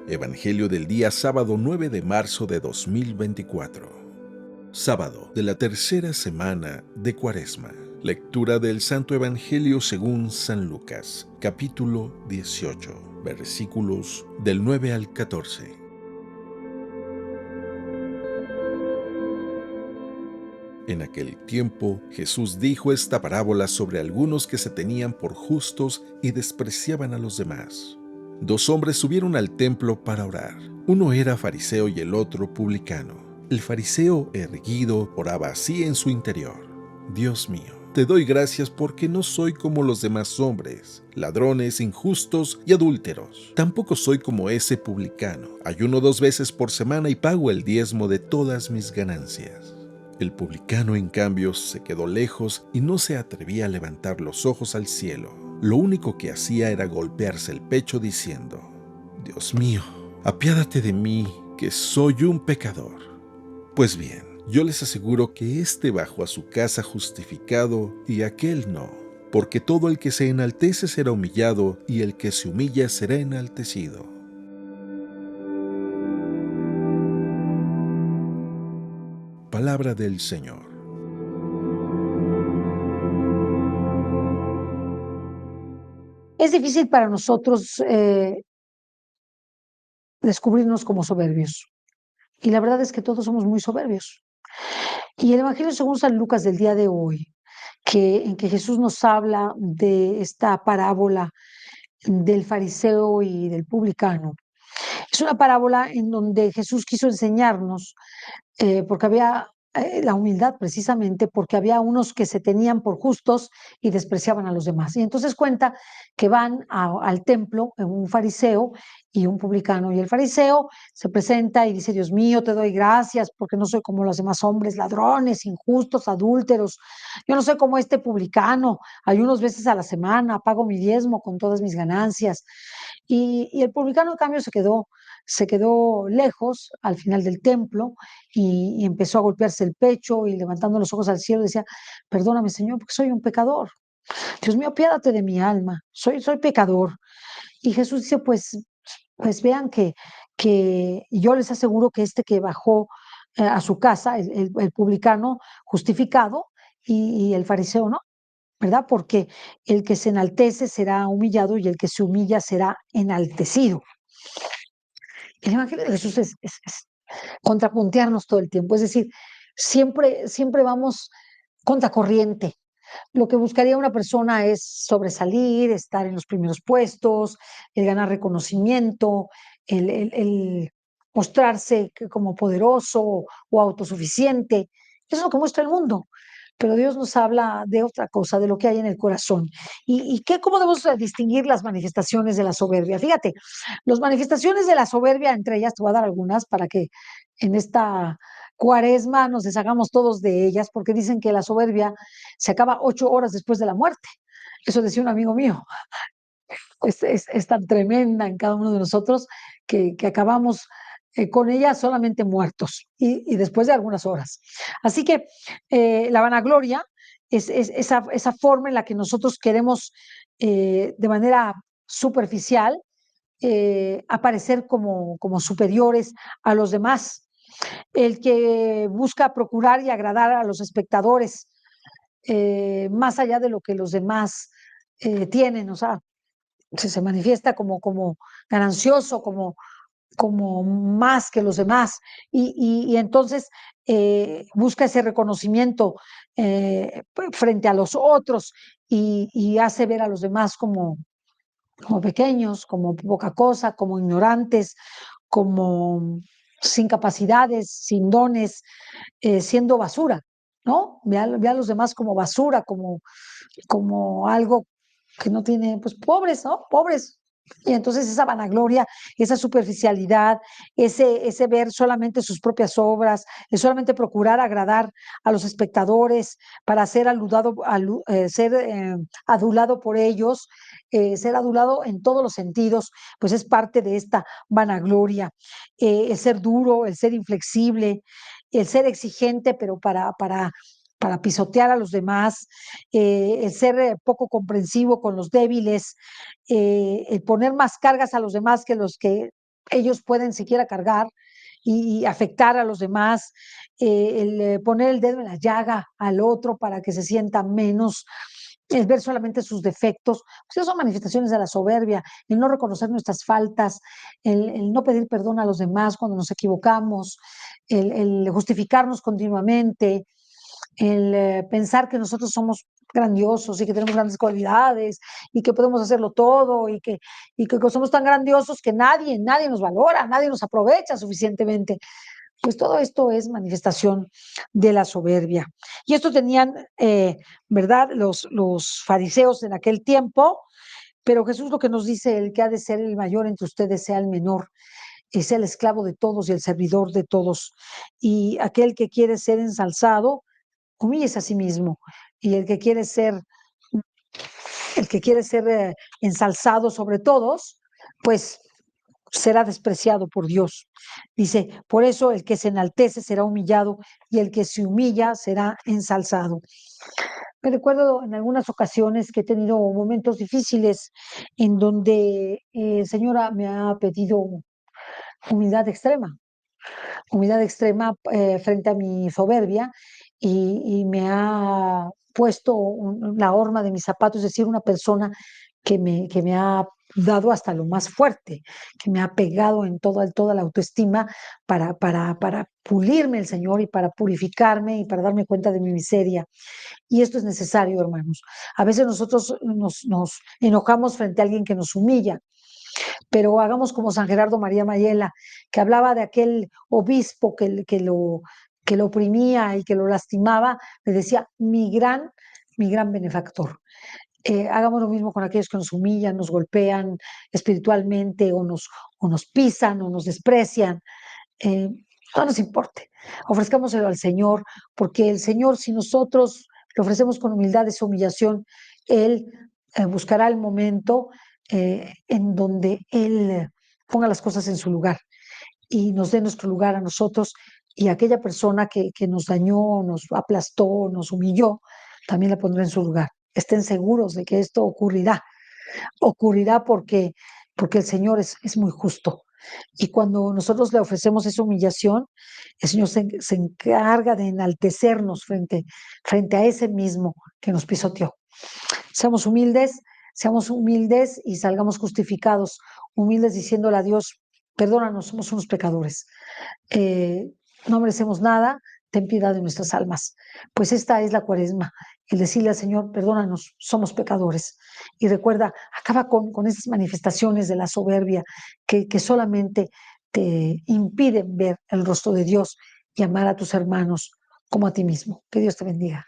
Evangelio del día sábado 9 de marzo de 2024. Sábado de la tercera semana de Cuaresma. Lectura del Santo Evangelio según San Lucas, capítulo 18, versículos del 9 al 14. En aquel tiempo, Jesús dijo esta parábola sobre algunos que se tenían por justos y despreciaban a los demás. Dos hombres subieron al templo para orar. Uno era fariseo y el otro publicano. El fariseo, erguido, oraba así en su interior: Dios mío, te doy gracias porque no soy como los demás hombres, ladrones, injustos y adúlteros. Tampoco soy como ese publicano. Ayuno 2 veces por semana y pago el diezmo de todas mis ganancias. El publicano, en cambio, se quedó lejos y no se atrevía a levantar los ojos al cielo. Lo único que hacía era golpearse el pecho diciendo: Dios mío, apiádate de mí, que soy un pecador. Pues bien, yo les aseguro que éste bajó a su casa justificado y aquel no, porque todo el que se enaltece será humillado y el que se humilla será enaltecido. Palabra del Señor. Es difícil para nosotros descubrirnos como soberbios. Y la verdad es que todos somos muy soberbios. Y el Evangelio según San Lucas del día de hoy, en que Jesús nos habla de esta parábola del fariseo y del publicano, es una parábola en donde Jesús quiso enseñarnos, porque había la humildad precisamente, porque había unos que se tenían por justos y despreciaban a los demás. Y entonces cuenta que van al templo un fariseo y un publicano, y el fariseo se presenta y dice: Dios mío, te doy gracias porque no soy como los demás hombres, ladrones, injustos, adúlteros. Yo no soy como este publicano, ayuno 2 veces a la semana, pago mi diezmo con todas mis ganancias. Y el publicano, en cambio, se quedó lejos al final del templo y empezó a golpearse el pecho y levantando los ojos al cielo decía: perdóname, Señor, porque soy un pecador. Dios mío, apiádate de mi alma, soy pecador. Y Jesús dice: pues vean que yo les aseguro que este que bajó a su casa, el publicano justificado, y el fariseo no, ¿verdad? Porque el que se enaltece será humillado y el que se humilla será enaltecido. El Evangelio de Jesús es contrapuntearnos todo el tiempo, es decir, siempre vamos contracorriente. Lo que buscaría una persona es sobresalir, estar en los primeros puestos, el ganar reconocimiento, el mostrarse como poderoso o autosuficiente. Eso es lo que muestra el mundo. Pero Dios nos habla de otra cosa, de lo que hay en el corazón. ¿Cómo debemos distinguir las manifestaciones de la soberbia? Fíjate, las manifestaciones de la soberbia, entre ellas te voy a dar algunas para que en esta Cuaresma nos deshagamos todos de ellas, porque dicen que la soberbia se acaba 8 horas después de la muerte. Eso decía un amigo mío. Es tan tremenda en cada uno de nosotros que acabamos con ella solamente muertos y después de algunas horas. Así que la vanagloria es esa forma en la que nosotros queremos de manera superficial aparecer como superiores a los demás, el que busca procurar y agradar a los espectadores más allá de lo que los demás tienen, o sea, se manifiesta como ganancioso, como más que los demás, y entonces busca ese reconocimiento frente a los otros y hace ver a los demás como pequeños, como poca cosa, como ignorantes, como sin capacidades, sin dones, siendo basura, ¿no? Ve a los demás como basura, como algo que no tiene, pues pobres, ¿no? Pobres. Y entonces esa vanagloria, esa superficialidad, ese ver solamente sus propias obras, el solamente procurar agradar a los espectadores para ser adulado por ellos, ser adulado en todos los sentidos, pues es parte de esta vanagloria. El ser duro, el ser inflexible, el ser exigente, pero para pisotear a los demás, el ser poco comprensivo con los débiles, el poner más cargas a los demás que los que ellos pueden siquiera cargar y afectar a los demás, poner el dedo en la llaga al otro para que se sienta menos, el ver solamente sus defectos, pues esas son manifestaciones de la soberbia, el no reconocer nuestras faltas, el no pedir perdón a los demás cuando nos equivocamos, el justificarnos continuamente, el pensar que nosotros somos grandiosos y que tenemos grandes cualidades y que podemos hacerlo todo y que somos tan grandiosos que nadie nos valora, nadie nos aprovecha suficientemente. Pues todo esto es manifestación de la soberbia. Y esto tenían, ¿verdad? Los fariseos en aquel tiempo, pero Jesús lo que nos dice, el que ha de ser el mayor entre ustedes sea el menor, es el esclavo de todos y el servidor de todos. Y aquel que quiere ser ensalzado, humíllese a sí mismo. Y el que quiere ser ensalzado sobre todos, pues será despreciado por Dios. Dice, por eso el que se enaltece será humillado y el que se humilla será ensalzado. Me recuerdo en algunas ocasiones que he tenido momentos difíciles en donde el Señor me ha pedido humildad extrema, frente a mi soberbia y me ha puesto la horma de mis zapatos, es decir, una persona que me ha dado hasta lo más fuerte, que me ha pegado en toda la autoestima para pulirme el Señor y para purificarme y para darme cuenta de mi miseria. Y esto es necesario, hermanos. A veces nosotros nos enojamos frente a alguien que nos humilla, pero hagamos como San Gerardo María Mayela, que hablaba de aquel obispo que lo oprimía y que lo lastimaba, le decía, mi gran benefactor. Hagamos lo mismo con aquellos que nos humillan, nos golpean espiritualmente o nos pisan o nos desprecian. Eh, no nos importe, ofrezcámoselo al Señor, porque el Señor, si nosotros le ofrecemos con humildad esa humillación, Él buscará el momento en donde Él ponga las cosas en su lugar y nos dé nuestro lugar a nosotros y aquella persona que nos dañó, nos aplastó, nos humilló, también la pondrá en su lugar. Estén seguros de que esto ocurrirá porque el Señor es muy justo. Y cuando nosotros le ofrecemos esa humillación, el Señor se encarga de enaltecernos frente a ese mismo que nos pisoteó. Seamos humildes y salgamos justificados, humildes diciéndole a Dios, perdónanos, somos unos pecadores. Eh, no merecemos nada, ten piedad de nuestras almas. Pues esta es la cuaresma, el decirle al Señor, perdónanos, somos pecadores. Y recuerda, acaba con esas manifestaciones de la soberbia que solamente te impiden ver el rostro de Dios y amar a tus hermanos como a ti mismo. Que Dios te bendiga.